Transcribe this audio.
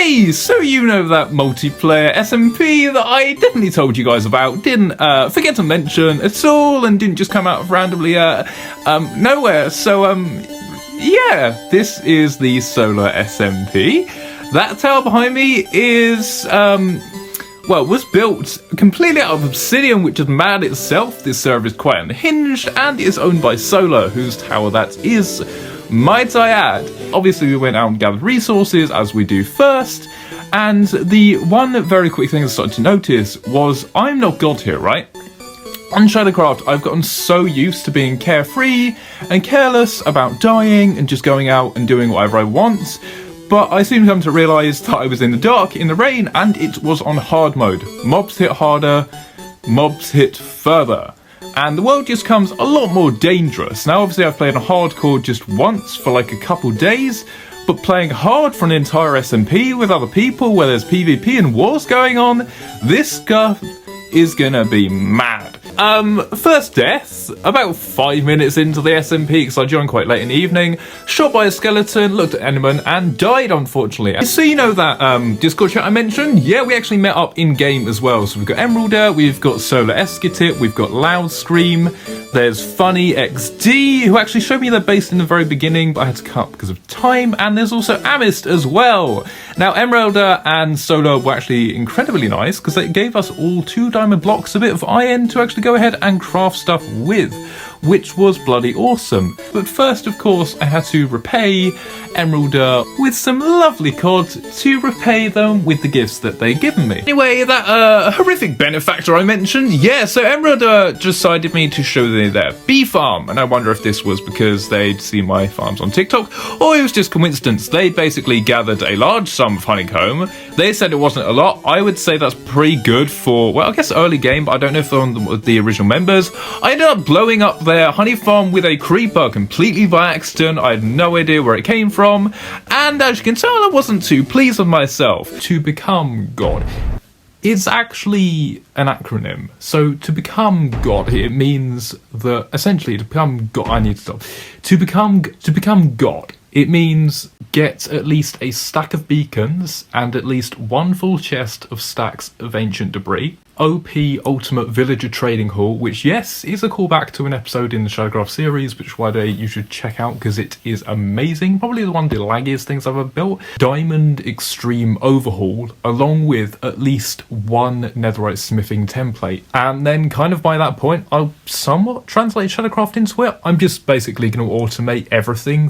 Hey, so you know that multiplayer SMP that I definitely told you guys about, didn't forget to mention at all, and didn't just come out of randomly nowhere. So yeah, this is the Solar SMP. That tower behind me is well, was built completely out of obsidian, which is mad itself. This server is quite unhinged and is owned by Solar, whose tower that is, might I add. Obviously we went out and gathered resources, as we do first, and the one very quick thing I started to notice was I'm not God here, right? On Shadowcraft, I've gotten so used to being carefree and careless about dying and just going out and doing whatever I want, but I soon come to realise that I was in the dark, in the rain, and it was on hard mode. Mobs hit harder, mobs hit further, and the world just comes a lot more dangerous. Now obviously I've played on hardcore just once for like a couple days, but playing hard for an entire SMP with other people where there's PvP and wars going on, this stuff is gonna be mad. First death, about 5 minutes into the SMP, because I joined quite late in the evening, shot by a skeleton, looked at Enderman, and died, unfortunately. So you know that Discord chat I mentioned? Yeah, we actually met up in-game as well. So we've got Emeralder, we've got Solar Esketit, we've got Loudscream, there's Funny XD, who actually showed me their base in the very beginning, but I had to cut because of time, and there's also Amist as well. Now, Emeralder and Solar were actually incredibly nice, because they gave us all 2 diamond blocks, a bit of iron to actually go ahead and craft stuff with, which was bloody awesome. But first, of course, I had to repay Emeralder with some lovely COD to repay them with the gifts that they'd given me. Anyway, that horrific benefactor I mentioned, yeah, so Emeralder decided me to show them their bee farm, and I wonder if this was because they'd seen my farms on TikTok, or it was just coincidence. They basically gathered a large sum of honeycomb. They said it wasn't a lot. I would say that's pretty good for, well, I guess early game, but I don't know if they're on the original members. I ended up blowing up their honey farm with a creeper completely by accident. I had no idea where it came from, and as you can tell, I wasn't too pleased with myself. To become God, it's actually an acronym. So to become God, it means that essentially to become God, I need to stop. To become God, it means get at least a stack of beacons and at least 1 full chest of stacks of ancient debris. OP Ultimate Villager Trading Hall, which, yes, is a callback to an episode in the Shadowcraft series, which one day you should check out because it is amazing. Probably one of the laggiest things I've ever built. Diamond Extreme Overhaul, along with at least 1 netherite smithing template. And then kind of by that point, I'll somewhat translate Shadowcraft into it. I'm just basically going to automate everything